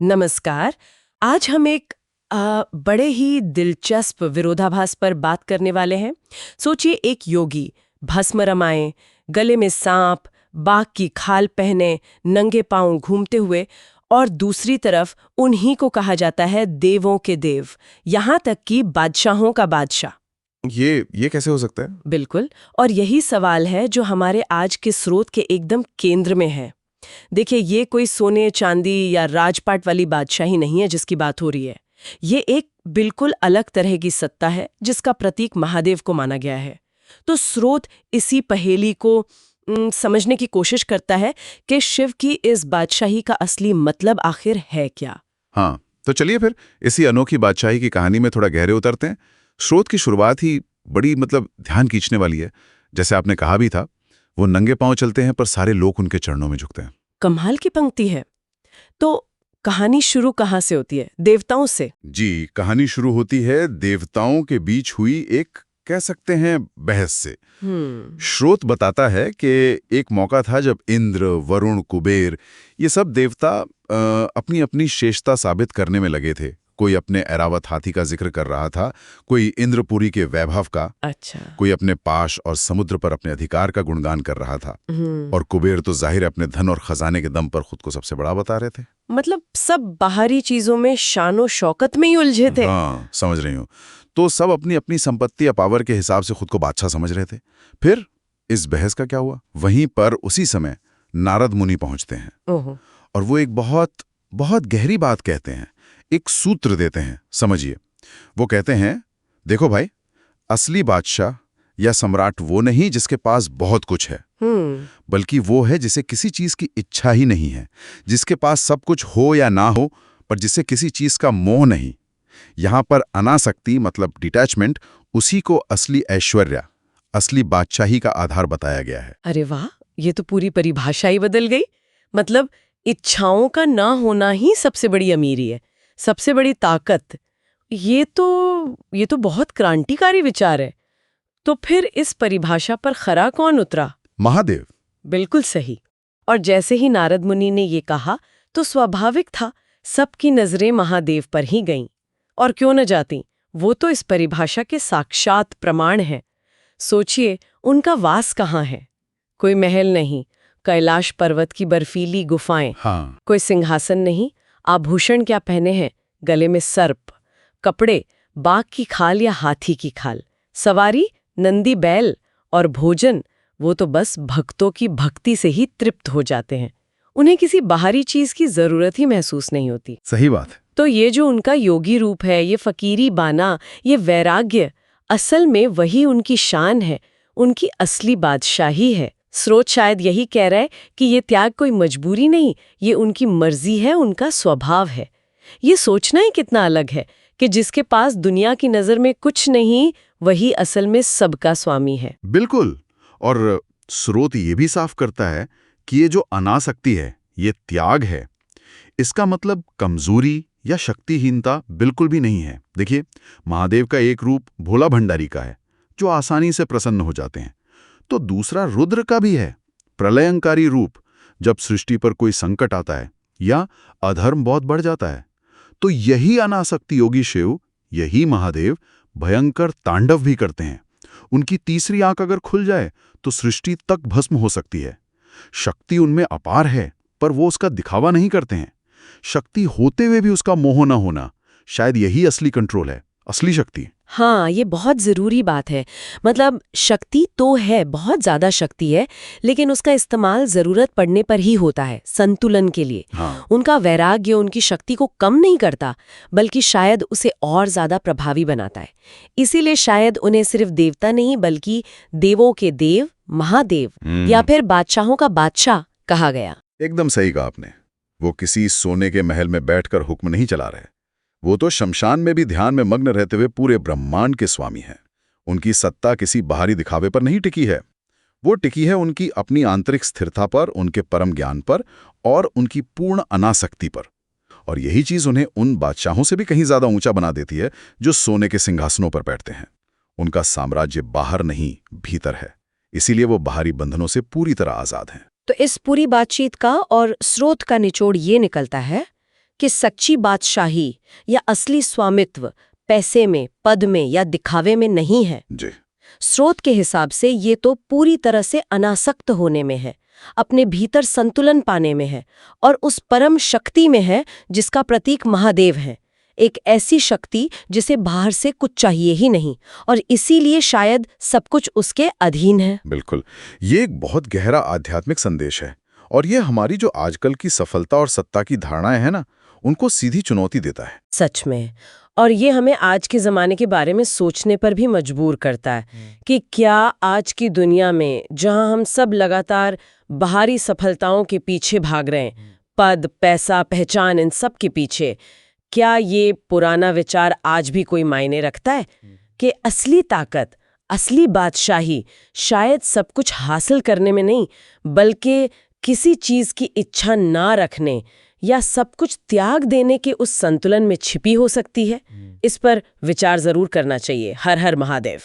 नमस्कार। आज हम एक बड़े ही दिलचस्प विरोधाभास पर बात करने वाले हैं। सोचिए, एक योगी भस्म रमाए, गले में सांप, बाघ की खाल पहने, नंगे पांव घूमते हुए, और दूसरी तरफ उन्हीं को कहा जाता है देवों के देव, यहाँ तक कि बादशाहों का बादशाह। ये कैसे हो सकता है? बिल्कुल, और यही सवाल है जो हमारे आज के स्रोत के एकदम केंद्र में है। देखिए, ये कोई सोने चांदी या राजपाट वाली बादशाही नहीं है जिसकी बात हो रही है। ये एक बिल्कुल अलग तरह की सत्ता है जिसका प्रतीक महादेव को माना गया है। तो स्रोत इसी पहेली को समझने की कोशिश करता है कि शिव की इस बादशाही का असली मतलब आखिर है क्या। हाँ, तो चलिए फिर इसी अनोखी बादशाही की कहानी में थोड़ा गहरे उतरते हैं। स्रोत की शुरुआत ही बड़ी ध्यान खींचने वाली है। जैसे आपने कहा भी था, वो नंगे पांव चलते हैं पर सारे लोग उनके चरणों में झुकते हैं। कमाल की पंक्ति है। तो कहानी शुरू कहाँ से होती है? देवताओं से। जी, कहानी शुरू होती है देवताओं के बीच हुई एक, कह सकते हैं, बहस से। स्रोत बताता है कि एक मौका था जब इंद्र, वरुण, कुबेर, ये सब देवता अपनी अपनी श्रेष्ठता साबित करने में लगे थे। कोई अपने ऐरावत हाथी का जिक्र कर रहा था, कोई इंद्रपुरी के वैभव का, अच्छा। कोई अपने पाश और समुद्र पर अपने अधिकार का गुणगान कर रहा था। और कुबेर तो जाहिर अपने धन और खजाने के दम पर खुद को सबसे बड़ा बता रहे थे। मतलब सब बाहरी चीजों में शानो शौकत में ही उलझे थे। हाँ, समझ रही हूँ। तो सब अपनी अपनी संपत्ति या पावर के हिसाब से खुद को बादशाह समझ रहे थे। फिर इस बहस का क्या हुआ? वहीं पर उसी समय नारद मुनि पहुंचते हैं। ओहो। और वो एक बहुत बहुत गहरी बात कहते हैं, एक सूत्र देते हैं। समझिए, वो कहते हैं, देखो भाई, असली बादशाह या सम्राट वो नहीं जिसके पास बहुत कुछ है, बल्कि वो है जिसे किसी चीज की इच्छा ही नहीं है, जिसके पास सब कुछ हो या ना हो, पर जिसे किसी चीज का मोह नहीं। यहां पर अनासक्ति मतलब डिटैचमेंट, उसी को असली ऐश्वर्य, असली बादशाही का आधार बताया गया है। अरे वाह, ये तो पूरी परिभाषा ही बदल गई। मतलब इच्छाओं का ना होना ही सबसे बड़ी अमीरी है, सबसे बड़ी ताकत। ये तो बहुत क्रांतिकारी विचार है। तो फिर इस परिभाषा पर खरा कौन उतरा? महादेव। बिल्कुल सही। और जैसे ही नारद मुनि ने ये कहा, तो स्वाभाविक था सबकी नजरें महादेव पर ही गईं। और क्यों न जाती, वो तो इस परिभाषा के साक्षात प्रमाण हैं। सोचिए, उनका वास कहाँ है? कोई महल नहीं, कैलाश पर्वत की बर्फीली गुफाएं। हाँ। कोई सिंहासन नहीं, आभूषण क्या पहने हैं? गले में सर्प, कपड़े बाघ की खाल या हाथी की खाल, सवारी नंदी बैल, और भोजन वो तो बस भक्तों की भक्ति से ही तृप्त हो जाते हैं। उन्हें किसी बाहरी चीज की जरूरत ही महसूस नहीं होती। सही बात है। तो ये जो उनका योगी रूप है, ये फकीरी बाना, ये वैराग्य, असल में वही उनकी शान है, उनकी असली बादशाही है। स्रोत शायद यही कह रहा है कि ये त्याग कोई मजबूरी नहीं, ये उनकी मर्जी है, उनका स्वभाव है। ये सोचना ही कितना अलग है कि जिसके पास दुनिया की नजर में कुछ नहीं, वही असल में सबका स्वामी है। बिल्कुल। और स्रोत ये भी साफ करता है कि ये जो अनासक्ति है, ये त्याग है। इसका मतलब कमजोरी या शक्तिहीनता बिल्कुल भी नहीं है। देखिए, महादेव का एक रूप भोला भंडारी का है, जो आसानी से प्रसन्न हो जाते हैं। तो दूसरा रुद्र का भी है, प्रलयंकारी रूप, जब सृष्टि पर कोई संकट आता है या अधर्म बहुत बढ़ जाता है। तो यही अनासक्ति योगी शिव, यही महादेव भयंकर तांडव भी करते हैं। उनकी तीसरी आंख अगर खुल जाए तो सृष्टि तक भस्म हो सकती है। शक्ति उनमें अपार है, पर वो उसका दिखावा नहीं करते हैं। शक्ति होते हुए भी उसका मोह न होना, शायद यही असली कंट्रोल है, असली शक्ति। हाँ, ये बहुत जरूरी बात है। मतलब शक्ति तो है, बहुत ज्यादा शक्ति है, लेकिन उसका इस्तेमाल जरूरत पड़ने पर ही होता है, संतुलन के लिए। हाँ। उनका वैराग्य उनकी शक्ति को कम नहीं करता, बल्कि शायद उसे और ज्यादा प्रभावी बनाता है। इसीलिए शायद उन्हें सिर्फ देवता नहीं, बल्कि देवों के देव, महादेव, या फिर बादशाहों का बादशाह कहा गया। एकदम सही कहा आपने। वो किसी सोने के महल में बैठकर हुक्म नहीं चला रहे, वो तो शमशान में भी ध्यान में मग्न रहते हुए पूरे ब्रह्मांड के स्वामी हैं। उनकी सत्ता किसी बाहरी दिखावे पर नहीं टिकी है, वो टिकी है उनकी अपनी आंतरिक स्थिरता पर, उनके परम ज्ञान पर और उनकी पूर्ण अनासक्ति पर। और यही चीज उन्हें उन बादशाहों से भी कहीं ज्यादा ऊंचा बना देती है जो सोने के सिंहासनों पर बैठते हैं। उनका साम्राज्य बाहर नहीं, भीतर है, इसीलिए वो बाहरी बंधनों से पूरी तरह आजाद हैं। तो इस पूरी बातचीत का और स्रोत का निचोड़ ये निकलता है कि सच्ची बादशाही या असली स्वामित्व पैसे में, पद में या दिखावे में नहीं है। जी। स्रोत के हिसाब से ये तो पूरी तरह से अनासक्त होने में है, अपने भीतर संतुलन पाने में है और उस परम शक्ति में है जिसका प्रतीक महादेव है। एक ऐसी शक्ति जिसे बाहर से कुछ चाहिए ही नहीं और इसीलिए शायद सब कुछ उसके अधीन है। बिल्कुल, ये एक बहुत गहरा आध्यात्मिक संदेश है और ये हमारी जो आजकल की सफलता और सत्ता की धारणाएं हैं ना, उनको सीधी चुनौती देता है। सच में। और ये हमें आज के ज़माने के बारे में सोचने पर भी मजबूर करता है कि क्या आज की दुनिया में जहां हम सब लगातार बाहरी सफलताओं के पीछे भाग रहे हैं, पद, पैसा, पहचान, इन सब के पीछे, क्या ये पुराना विचार आज भी कोई मायने रखता है कि असली ताकत, असली बादशाही शायद सब कुछ हासिल करने में नहीं, बल्कि किसी चीज़ की इच्छा ना रखने या सब कुछ त्याग देने के उस संतुलन में छिपी हो सकती है? इस पर विचार जरूर करना चाहिए। हर हर महादेव।